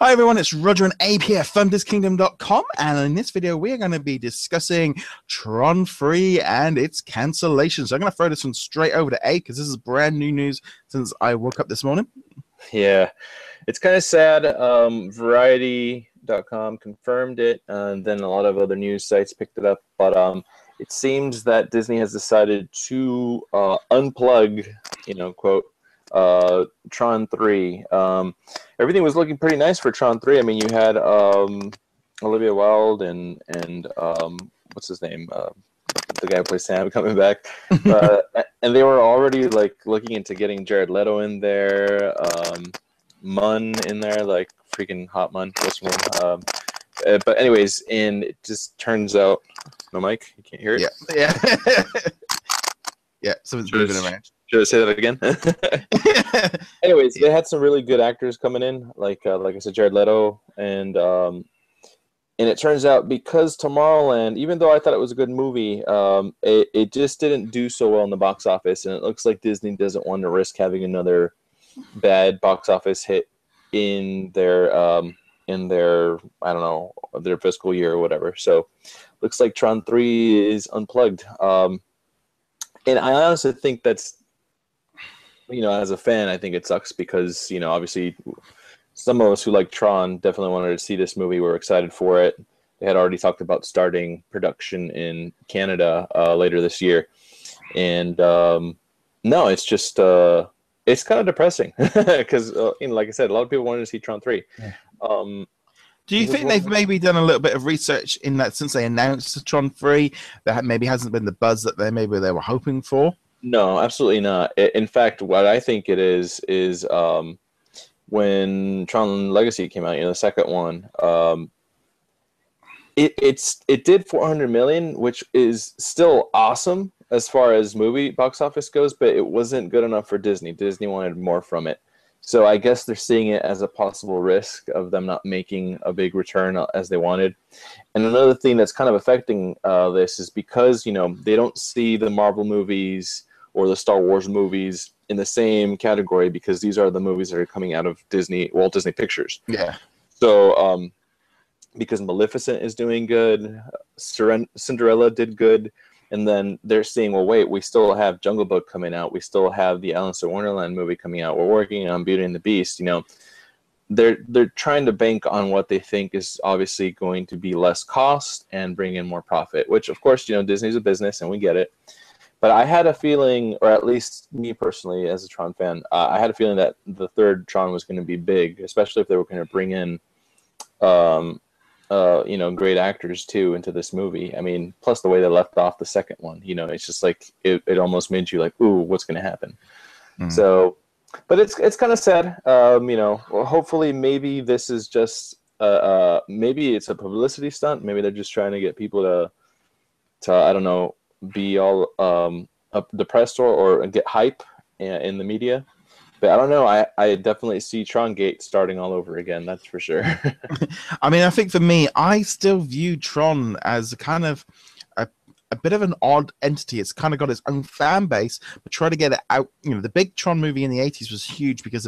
Hi everyone, it's Roger and Abe here from DisKingdom.com, and in this video we are going to be discussing Tron 3 and its cancellation. So I'm going to throw this one straight over to Abe because this is brand new news since I woke up this morning. Yeah, it's kind of sad. Variety.com confirmed it, and then a lot of other news sites picked it up. But it seems that Disney has decided to unplug, quote, Tron 3. Everything was looking pretty nice for Tron 3. I mean, you had Olivia Wilde and what's his name? The guy who plays Sam coming back. And they were already like looking into getting Jared Leto in there, Munn in there, like freaking hot Munn. But anyways, and it just turns out, no mic, you can't hear it? Yeah. Yeah, someone's moving around. Should I say that again? Anyways, they had some really good actors coming in, like I said, Jared Leto, and it turns out because Tomorrowland, even though I thought it was a good movie, it just didn't do so well in the box office, and it looks like Disney doesn't want to risk having another bad box office hit in their I don't know, their fiscal year or whatever. So, looks like Tron 3 is unplugged. And I honestly think that's, as a fan, I think it sucks because, obviously some of us who like Tron definitely wanted to see this movie. We're excited for it. They had already talked about starting production in Canada later this year. And no, it's just, it's kind of depressing because, like I said, a lot of people wanted to see Tron 3. Yeah. Do you think they've maybe done a little bit of research in that since they announced Tron 3, that maybe hasn't been the buzz that they were hoping for? No, absolutely not. In fact, what I think it is when Tron Legacy came out, the second one, it did 400 million, which is still awesome as far as movie box office goes, but it wasn't good enough for Disney. Disney wanted more from it. So I guess they're seeing it as a possible risk of them not making a big return as they wanted. And another thing that's kind of affecting this is because, they don't see the Marvel movies or the Star Wars movies in the same category because these are the movies that are coming out of Walt Disney Pictures. Yeah. So because Maleficent is doing good, Cinderella did good, and then they're seeing, well, wait, we still have Jungle Book coming out. We still have the Alice in Wonderland movie coming out. We're working on Beauty and the Beast. They're trying to bank on what they think is obviously going to be less cost and bring in more profit, which, of course, Disney's a business and we get it. But I had a feeling, or at least me personally as a Tron fan, I had a feeling that the third Tron was going to be big, especially if they were going to bring in great actors too into this movie. I mean, plus the way they left off the second one, it's just like it almost made you like, ooh, what's going to happen? Mm. So, but it's kind of sad. Well, hopefully maybe this is just maybe it's a publicity stunt. Maybe they're just trying to get people to I don't know, be all depressed or get hype in the media. But I don't know. I definitely see Tron Gate starting all over again. That's for sure. I mean, I think for me, I still view Tron as kind of a bit of an odd entity. It's kind of got its own fan base, but try to get it out. The big Tron movie in the 80s was huge because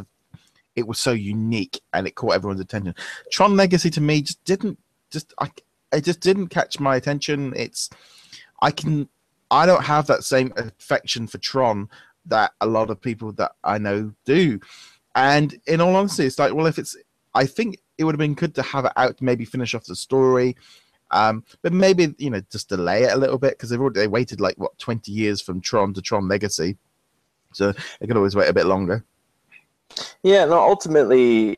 it was so unique and it caught everyone's attention. Tron Legacy to me just didn't catch my attention. I don't have that same affection for Tron that a lot of people that I know do. And in all honesty, it's like, well, I think it would have been good to have it out to maybe finish off the story. But maybe, just delay it a little bit because they waited 20 years from Tron to Tron Legacy. So they could always wait a bit longer. Yeah, no, ultimately,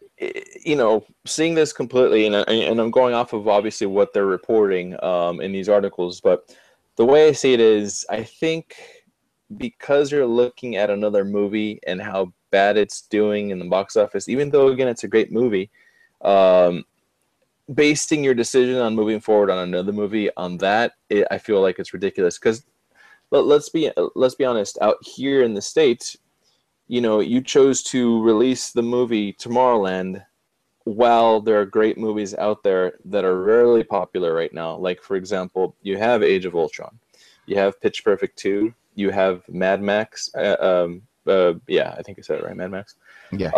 seeing this completely, and I'm going off of obviously what they're reporting in these articles, but the way I see it is, I think because you're looking at another movie and how bad it's doing in the box office, even though, again, it's a great movie, basing your decision on moving forward on another movie on that, I feel like it's ridiculous. Because let's be honest, out here in the States, you chose to release the movie Tomorrowland while there are great movies out there that are rarely popular right now. Like, for example, you have Age of Ultron. You have Pitch Perfect 2. You have Mad Max. Yeah, I think I said it right, Mad Max. Yeah.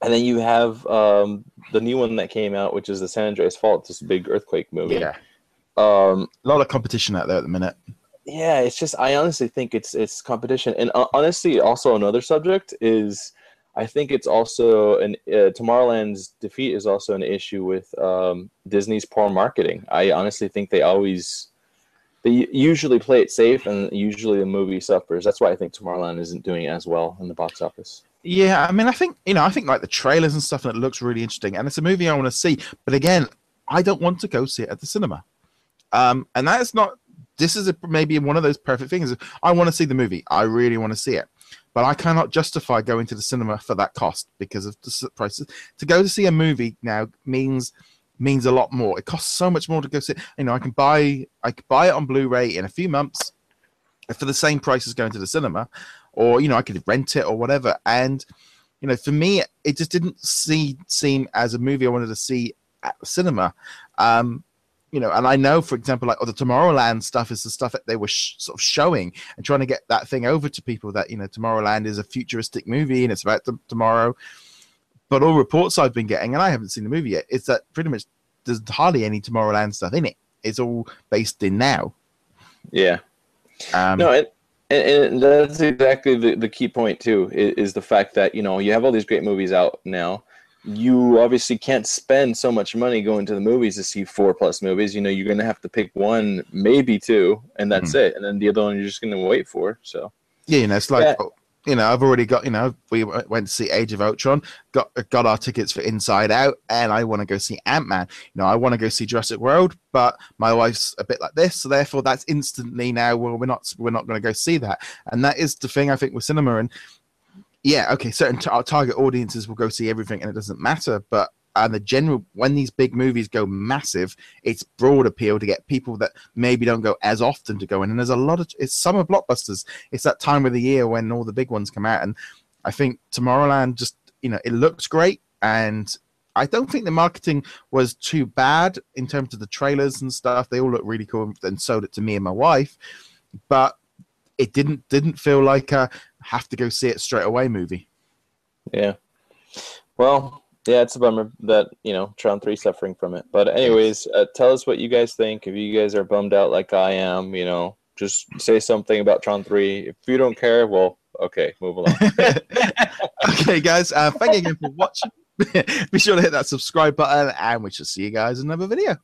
And then you have the new one that came out, which is the San Andreas Fault, this big earthquake movie. Yeah. A lot of competition out there at the minute. Yeah, it's just I honestly think it's competition, and honestly, also another subject is I think it's also an Tomorrowland's defeat is also an issue with Disney's poor marketing. I honestly think they usually play it safe, and usually the movie suffers. That's why I think Tomorrowland isn't doing as well in the box office. Yeah, I mean, I think like the trailers and stuff, and it looks really interesting, and it's a movie I want to see. But again, I don't want to go see it at the cinema, and that is not. This is maybe one of those perfect things. I want to see the movie. I really want to see it. But I cannot justify going to the cinema for that cost because of the prices. To go to see a movie now means a lot more. It costs so much more to go see. I could buy it on Blu-ray in a few months for the same price as going to the cinema, or I could rent it or whatever. And for me, it just didn't seem as a movie I wanted to see at the cinema. And I know, for example, like the Tomorrowland stuff is the stuff that they were sort of showing and trying to get that thing over to people that, Tomorrowland is a futuristic movie and it's about tomorrow. But all reports I've been getting, and I haven't seen the movie yet, is that pretty much there's hardly any Tomorrowland stuff in it. It's all based in now. Yeah. No, and that's exactly the key point, too, is the fact that, you have all these great movies out now. You obviously can't spend so much money going to the movies to see 4+ movies. You're going to have to pick one, maybe two, and that's it. And then the other one you're just going to wait for. So yeah, it's like I've already got. We went to see Age of Ultron, got our tickets for Inside Out, and I want to go see Ant-Man. I want to go see Jurassic World, but my wife's a bit like this, so therefore that's instantly now. Well, we're not going to go see that, and that is the thing I think with cinema and. Yeah, okay, certain target audiences will go see everything and it doesn't matter, but the general, when these big movies go massive, it's broad appeal to get people that maybe don't go as often to go in, and there's a lot of, it's summer blockbusters, it's that time of the year when all the big ones come out, and I think Tomorrowland just, it looks great, and I don't think the marketing was too bad in terms of the trailers and stuff. They all look really cool and sold it to me and my wife, but it didn't feel like a have to go see it straight away movie. Yeah. Well, yeah, it's a bummer that, Tron 3 suffering from it. But anyways, tell us what you guys think. If you guys are bummed out like I am, just say something about Tron 3. If you don't care, well, okay, move along. Okay, guys, thank you again for watching. Be sure to hit that subscribe button, and we shall see you guys in another video.